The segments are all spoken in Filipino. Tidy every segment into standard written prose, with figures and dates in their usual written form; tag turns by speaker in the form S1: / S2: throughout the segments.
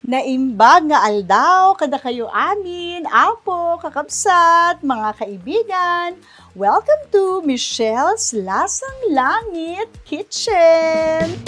S1: Naimbag nga aldaw, kada kayo amin, apo, kakabsat, mga kaibigan. Welcome to Michelle's Lasang Langit Kitchen!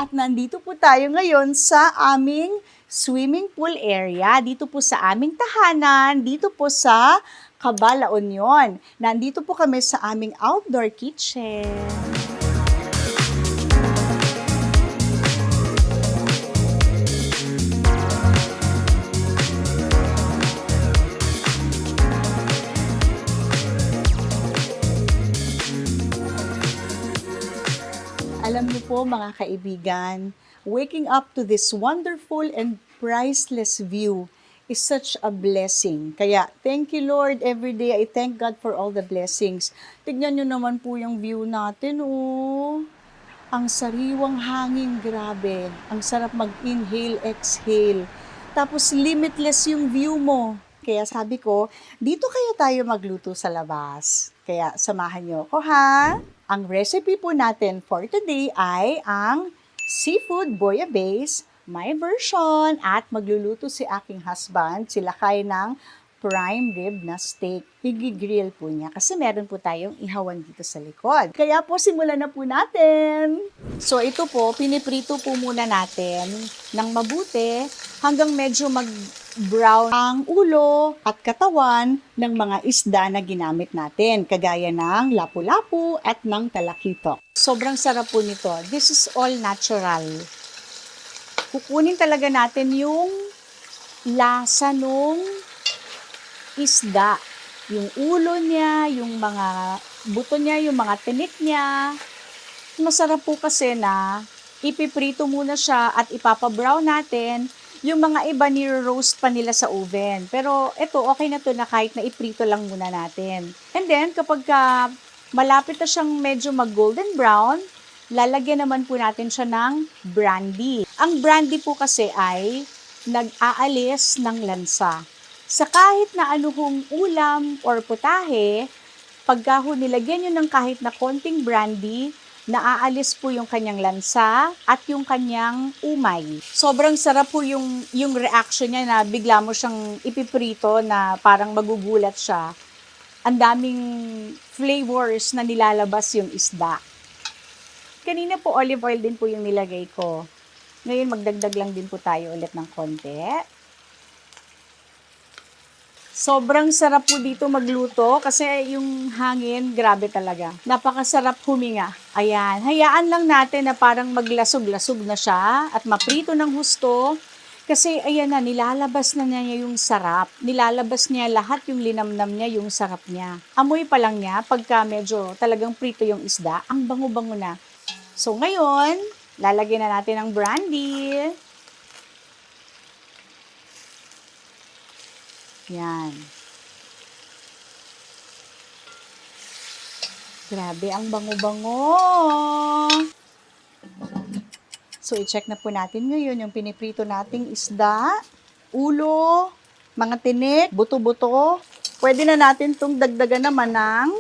S1: At nandito po tayo ngayon sa aming swimming pool area. Dito po sa aming tahanan, dito po sa Cabalaon yun. Nandito po kami sa aming outdoor kitchen. Alam niyo po mga kaibigan, waking up to this wonderful and priceless view is such a blessing. Kaya thank you Lord, every day I thank God for all the blessings. Tignan niyo naman po yung view natin, oh. Ang sariwang hangin, grabe. Ang sarap mag-inhale, exhale. Tapos limitless yung view mo. Kaya sabi ko, dito kaya tayo magluto sa labas. Kaya samahan niyo ako ha. Ang recipe po natin for today ay ang seafood bouillabaisse, my version, at magluluto si aking husband, sila kay ng prime rib na steak. Higi-grill po niya kasi meron po tayong ihawan dito sa likod. Kaya po simulan na po natin. So ito po, piniprito po muna natin ng mabuti hanggang medyo mag-brown ang ulo at katawan ng mga isda na ginamit natin, kagaya ng lapu-lapu at ng talakitok. Sobrang sarap po nito. This is all natural. Kukunin talaga natin yung lasa nung isda. Yung ulo niya, yung mga buto niya, yung mga tinik niya. Masarap po kasi na ipiprito muna siya at ipapabrown natin. Yung mga iba ni-roast pa nila sa oven. Pero ito, okay na to na kahit na iprito lang muna natin. And then, kapag malapit na siyang medyo mag-golden brown, lalagyan naman po natin siya ng brandy. Ang brandy po kasi ay nag-aalis ng lansa. Sa kahit na anuhong ulam or putahe, pagka nilagyan nyo ng kahit na konting brandy, naaalis po yung kanyang lansa at yung kanyang umay. Sobrang sarap po yung reaction niya na bigla mo siyang ipiprito na parang magugulat siya. Ang daming flavors na nilalabas yung isda. Kanina po olive oil din po yung nilagay ko. Ngayon magdagdag lang din po tayo ulit ng konti. Sobrang sarap po dito magluto kasi yung hangin, grabe talaga. Napakasarap huminga. Ayan, hayaan lang natin na parang maglasog-lasog na siya at maprito ng husto. Kasi ayan na, nilalabas na niya yung sarap. Nilalabas niya lahat yung linamnam niya, yung sarap niya. Amoy pa lang niya, pagka medyo talagang prito yung isda, ang bango-bango na. So ngayon, lalagyan na natin ng brandy. Yan. Grabe, ang bango-bango. So, i-check na po natin ngayon yung piniprito nating isda, ulo, mga tinik, buto-buto. Pwede na natin itong dagdagan naman ng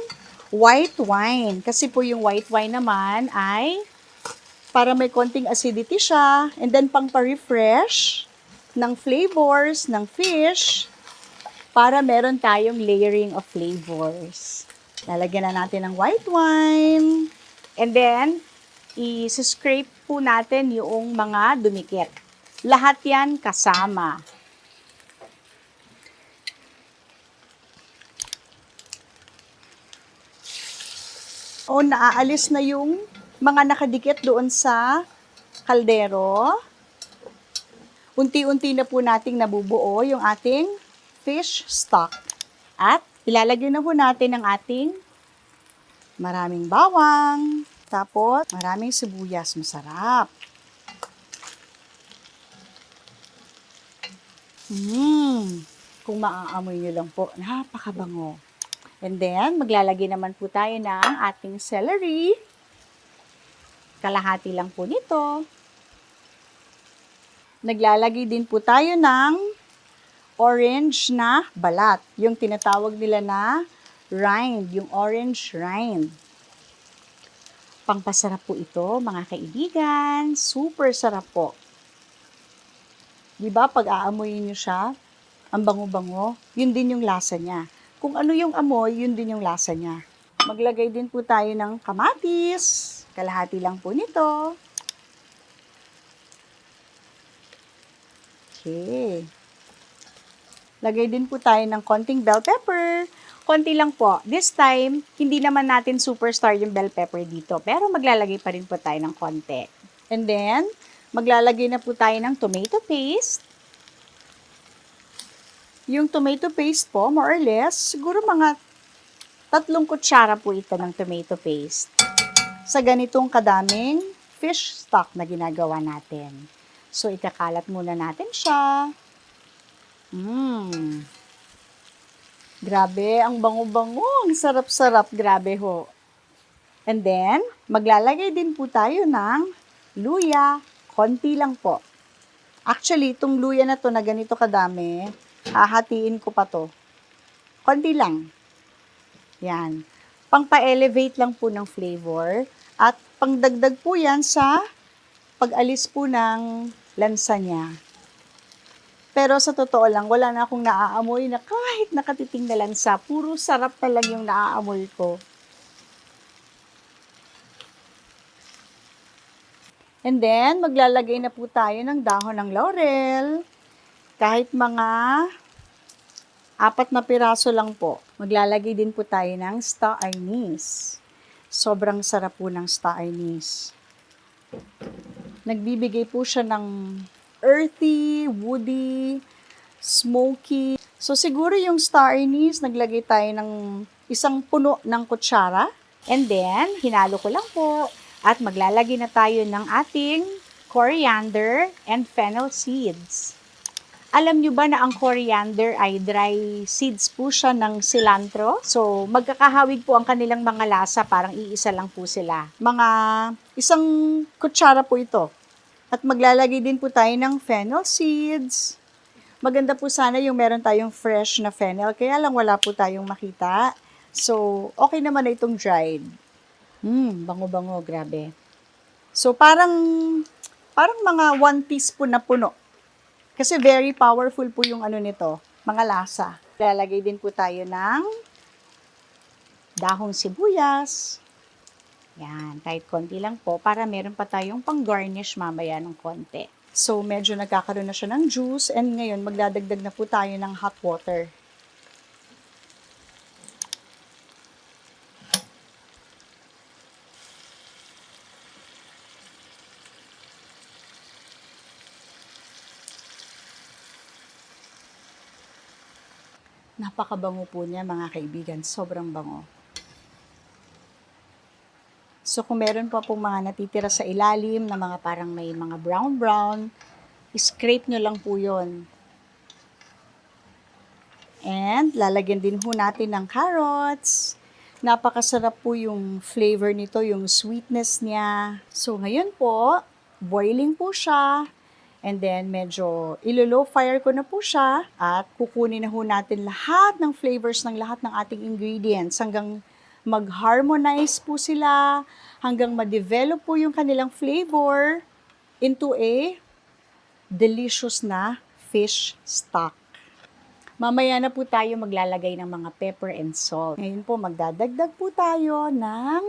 S1: white wine. Kasi po yung white wine naman ay para may konting acidity siya. And then, pang pa-refresh ng flavors ng fish, para meron tayong layering of flavors. Lalagyan na natin ng white wine. And then, i-scrape po natin yung mga dumikit. Lahat yan kasama. O, naaalis na yung mga nakadikit doon sa kaldero. Unti-unti na po nating nabubuo yung ating fish stock. At ilalagay na po natin ang ating maraming bawang, tapos maraming sibuyas, masarap. Kung maaamoy nyo lang po, napakabango. And then, maglalagay naman po tayo ng ating celery. Kalahati lang po nito. Naglalagay din po tayo ng orange na balat. Yung tinatawag nila na rind, yung orange rind. Pangpasarap po ito, mga kaibigan. Super sarap po. Di ba, pag aamoyin nyo siya, ang bango-bango, yun din yung lasa niya. Kung ano yung amoy, yun din yung lasa niya. Maglagay din po tayo ng kamatis. Kalahati lang po nito. Okay. Lagay din po tayo ng konting bell pepper. Konti lang po. This time, hindi naman natin superstar yung bell pepper dito. Pero maglalagay pa rin po tayo ng konti. And then, maglalagay na po tayo ng tomato paste. Yung tomato paste po, more or less, siguro mga 3 kutsara po ito ng tomato paste. Sa ganitong kadaming fish stock na ginagawa natin. So, ikakalat muna natin siya. Grabe, ang bango-bango, ang sarap-sarap, grabe ho. And then, maglalagay din po tayo ng luya, konti lang po. Actually, itong luya na to na ganito kadami, hahatiin ko pa to. Konti lang. Yan. Pang-pa-elevate lang po ng flavor at pangdagdag po yan sa pag-alis po ng lansa niya. Pero sa totoo lang, wala na akong naaamoy na kahit nakatiting na lansa. Puro sarap talaga yung naaamoy ko. And then, maglalagay na po tayo ng dahon ng laurel. Kahit mga 4 na piraso lang po. Maglalagay din po tayo ng star anise. Sobrang sarap po ng star anise. Nagbibigay po siya ng earthy, woody, smoky. So, siguro yung star anise, naglagay tayo ng 1 puno ng kutsara. And then, hinalo ko lang po. At maglalagay na tayo ng ating coriander and fennel seeds. Alam nyo ba na ang coriander ay dry seeds po siya ng cilantro? So, magkakahawig po ang kanilang mga lasa, parang iisa lang po sila. Mga 1 kutsara po ito. At maglalagay din po tayo ng fennel seeds. Maganda po sana yung meron tayong fresh na fennel, kaya lang wala po tayong makita. So, okay naman na itong dried. Bango-bango, grabe. So, parang mga 1 teaspoon na puno. Kasi very powerful po yung ano nito, mga lasa. Lalagay din po tayo ng dahong sibuyas. Yan, kahit konti lang po para meron pa tayong pang-garnish mamaya ng konti. So, medyo nagkakaroon na siya ng juice and ngayon magdadagdag na po tayo ng hot water. Napakabango po niya, mga kaibigan. Sobrang bango. So, kung meron pa pong mga natitira sa ilalim na mga parang may mga brown-brown, scrape nyo lang po yun. And, lalagyan din po natin ng carrots. Napakasarap po yung flavor nito, yung sweetness niya. So, ngayon po, boiling po siya. And then, medyo ilo-low fire ko na po siya. At kukunin na po natin lahat ng flavors ng lahat ng ating ingredients hanggang mag-harmonize po sila, hanggang ma-develop po yung kanilang flavor into a delicious na fish stock. Mamaya na po tayo maglalagay ng mga pepper and salt. Ngayon po, magdadagdag po tayo ng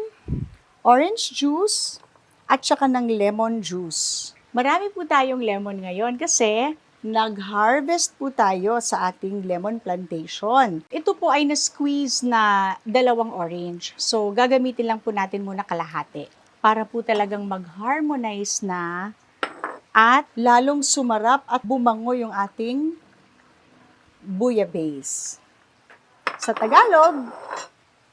S1: orange juice at saka ng lemon juice. Marami po tayong lemon ngayon kasi nag-harvest po tayo sa ating lemon plantation. Ito po ay na-squeeze na 2 orange. So, gagamitin lang po natin muna kalahati para po talagang mag-harmonize na at lalong sumarap at bumango yung ating bouillabaisse. Sa Tagalog,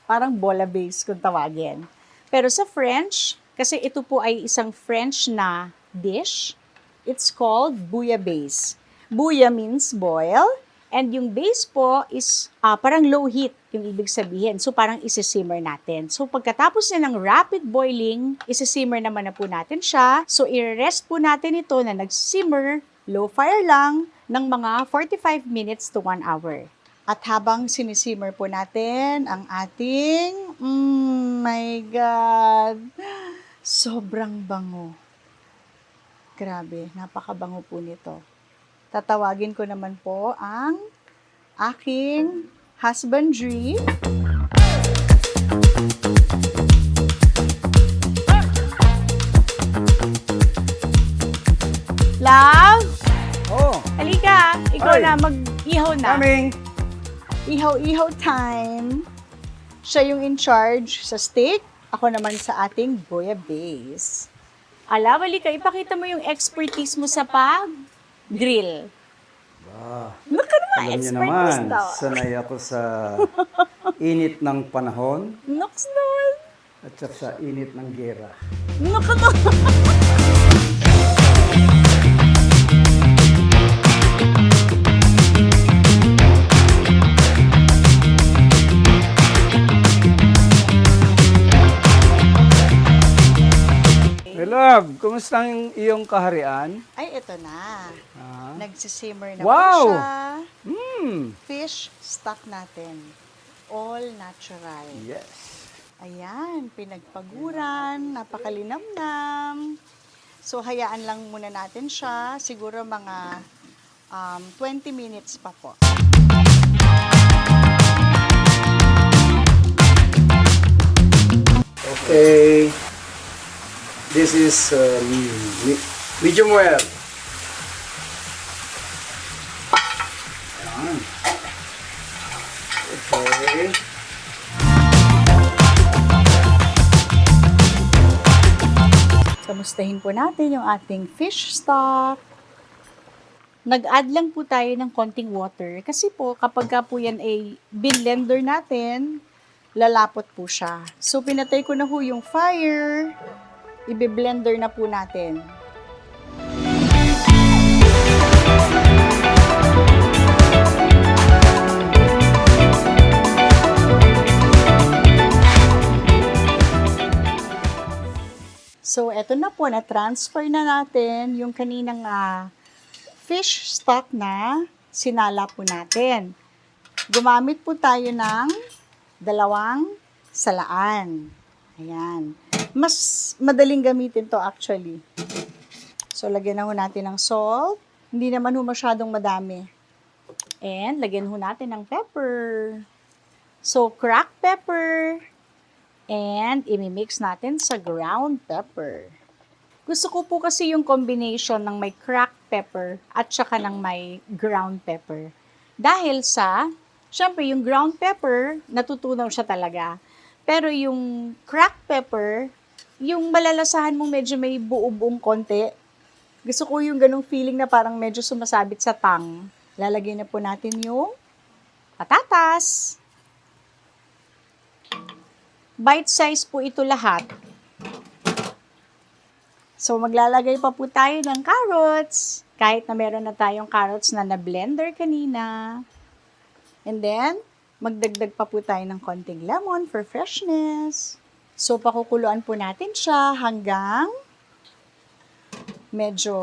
S1: parang bouillabaisse kung tawagin. Pero sa French, kasi ito po ay isang French na dish, it's called bouillabaisse. Bouilla means boil, and yung base po is parang low heat yung ibig sabihin. So parang isi-simmer natin. So pagkatapos na ng rapid boiling, isi-simmer naman na po natin siya. So i-rest po natin ito na nag-simmer Low fire lang ng mga 45 minutes to 1 hour. At habang sinisimmer po natin ang ating, my God, sobrang bango. Grabe, napakabango po nito. Tatawagin ko naman po ang aking husbandry. Love?
S2: Oh,
S1: Halika, ikaw
S2: Ay.
S1: na, mag-ihaw na.
S2: coming!
S1: Ihaw-ihaw time. Siya yung in charge sa steak, ako naman sa ating bouillabaisse. Ala, halika, ipakita mo yung expertise mo sa pag-grill. Look at my
S2: Alam niyo
S1: expertise
S2: naman,
S1: daw.
S2: sanay ako sa init ng panahon
S1: Nox naman.
S2: at saka sa init ng gera.
S1: Naku na.
S2: Hey love, kumusta ang iyong kaharian?
S1: Ay, ito na.
S2: Ah.
S1: Nagsisimmer na
S2: Wow!
S1: po siya. Fish stock natin. All natural.
S2: Yes.
S1: Ayan, pinagpaguran, napakalinamnam. So, hayaan lang muna natin siya. Siguro mga 20 minutes pa po.
S2: Okay. This is medium well. Ayan. Okay.
S1: Kamustahin po natin yung ating fish stock. Nag-add lang po tayo ng konting water kasi po kapag ka po yan ay blender natin, lalapot po siya. So pinatay ko na po yung fire, ibe-blender na po natin. So, eto na po, na-transfer na natin yung kaninang fish stock na sinala po natin. Gumamit po tayo ng 2 salaan. Ayan. Mas madaling gamitin to actually. So, lagyan na ho natin ng salt. Hindi naman ho masyadong madami. And, lagyan ho natin ng pepper. So, cracked pepper. And, imimix natin sa ground pepper. Gusto ko po kasi yung combination ng may cracked pepper at saka ng may ground pepper. Dahil sa, syempre yung ground pepper, natutunaw siya talaga. Pero yung cracked pepper, yung malalasahan mong medyo may buo-buong konti. Gusto ko yung ganong feeling na parang medyo sumasabit sa tang. Lalagay na po natin yung patatas. Bite size po ito lahat. So, maglalagay pa po tayo ng carrots. Kahit na meron na tayong carrots na na-blender kanina. And then, magdagdag pa po tayo ng konting lemon for freshness. So, pakukuluan po natin siya hanggang medyo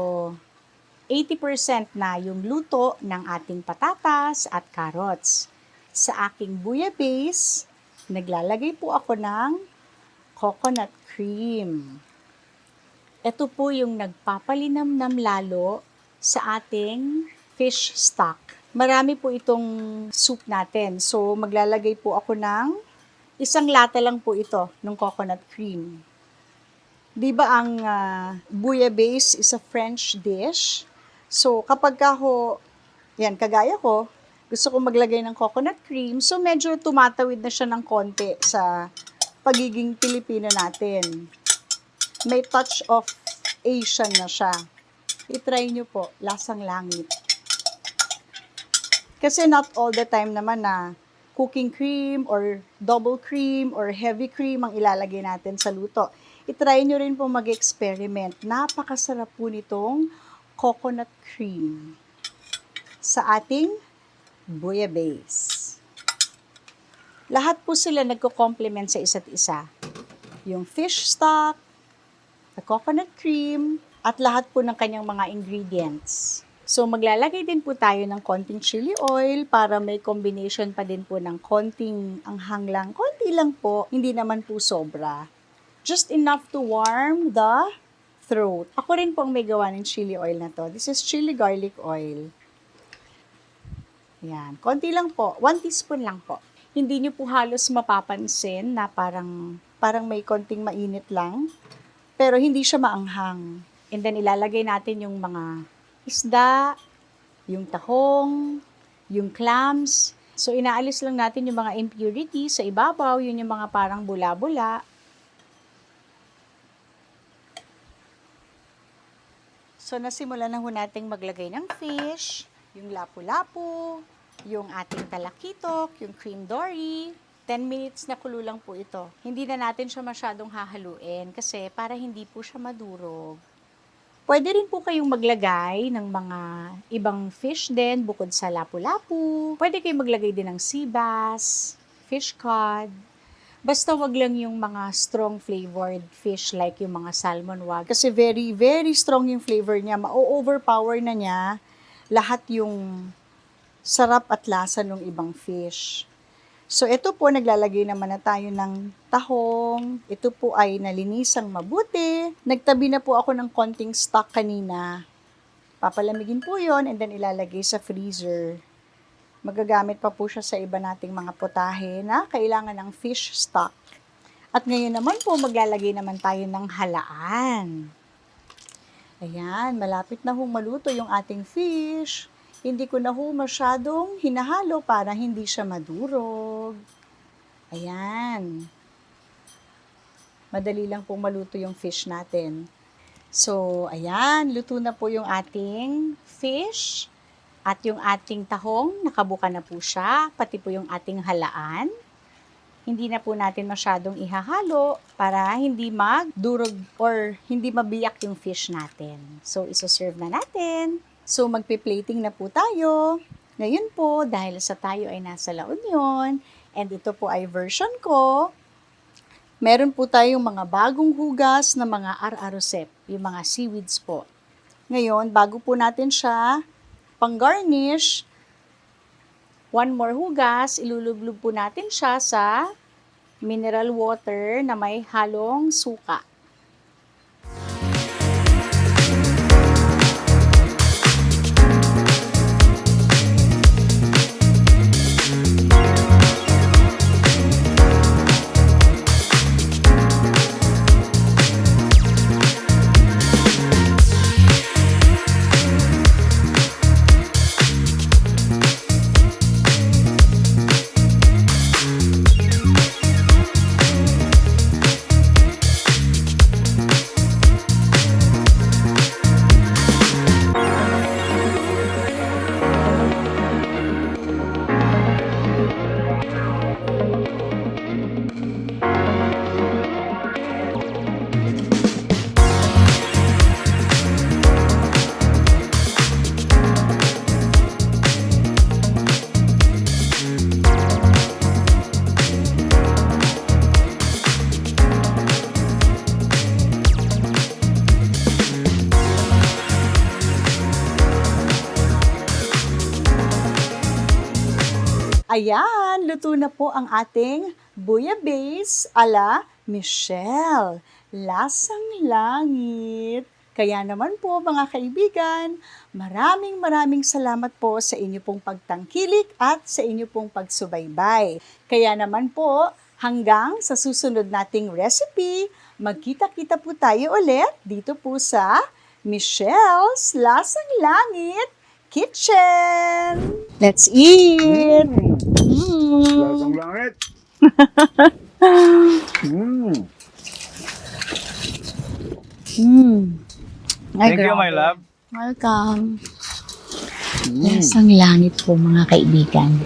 S1: 80% na yung luto ng ating patatas at carrots. Sa aking bouillabaisse, naglalagay po ako ng coconut cream. Ito po yung nagpapalinamnam lalo sa ating fish stock. Marami po itong soup natin. So, maglalagay po ako ng 1 lata lang po ito ng coconut cream. Di ba ang bouillabaisse is a French dish? So, kapag yan, kagaya ko, gusto ko maglagay ng coconut cream. So, medyo tumatawid na siya ng konti sa pagiging Pilipino natin. May touch of Asian na siya. I-try nyo po, lasang langit. Kasi not all the time naman na cooking cream or double cream or heavy cream ang ilalagay natin sa luto. I-try nyo rin po mag-experiment. Napakasarap po nitong coconut cream sa ating bouillabaisse. Lahat po sila nagko-complement sa isa't isa. Yung fish stock, the coconut cream, at lahat po ng kanyang mga ingredients. So, maglalagay din po tayo ng konting chili oil para may combination pa din po ng konting anghang lang. Konti lang po, hindi naman po sobra. Just enough to warm the throat. Ako rin po ang may gawa ng chili oil na to. This is chili garlic oil. Yan, konti lang po. 1 teaspoon lang po. Hindi nyo po halos mapapansin na parang may konting mainit lang. Pero hindi siya maanghang. And then ilalagay natin yung mga isda, yung tahong, yung clams. So, inaalis lang natin yung mga impurities sa ibabaw, yun yung mga parang bula-bula. So, nasimulan na ho nating maglagay ng fish, yung lapu-lapu, yung ating talakitok, yung cream dory. 10 minutes na kulo lang po ito. Hindi na natin siya masyadong hahaluin kasi para hindi po siya madurog. Pwede rin po kayong maglagay ng mga ibang fish din bukod sa lapu-lapu. Pwede kayong maglagay din ng sea bass, fish cod. Basta wag lang yung mga strong flavored fish like yung mga salmon wag. Kasi very, very strong yung flavor niya. Ma-overpower na niya lahat yung sarap at lasa ng ibang fish. So, ito po, naglalagay naman na tayo ng tahong. Ito po ay nalinisang mabuti. Nagtabi na po ako ng konting stock kanina. Papalamigin po yon and then ilalagay sa freezer. Magagamit pa po siya sa iba nating mga putahe na kailangan ng fish stock. At ngayon naman po, maglalagay naman tayo ng halaan. Ayan, malapit na hong maluto yung ating fish. Hindi ko na ho masyadong hinahalo para hindi siya madurog. Ayan. Madali lang pong maluto yung fish natin. So, ayan, luto na po yung ating fish at yung ating tahong, nakabuka na po siya, pati po yung ating halaan. Hindi na po natin masyadong ihahalo para hindi magdurog or hindi mabiyak yung fish natin. So, isoserve na natin. So, magpi-plating na po tayo. Ngayon po, dahil sa tayo ay nasa La Union, and ito po ay version ko, meron po tayong mga bagong hugas na mga ar-arosep, yung mga seaweeds po. Ngayon, bago po natin siya pang-garnish, one more hugas, ilulublog po natin siya sa mineral water na may halong suka. Ayan, luto na po ang ating bouillabaisse ala Michelle. Lasang langit. Kaya naman po mga kaibigan, maraming salamat po sa inyo pong pagtangkilik at sa inyo pong pagsubaybay. Kaya naman po, hanggang sa susunod nating recipe, magkita-kita po tayo ulit dito po sa Michelle's Lasang Langit Kitchen. Let's eat!
S2: Lasang langit.
S1: Ay,
S2: Thank you,
S1: grabe.
S2: my love.
S1: Welcome. Lasang langit po mga kaibigan.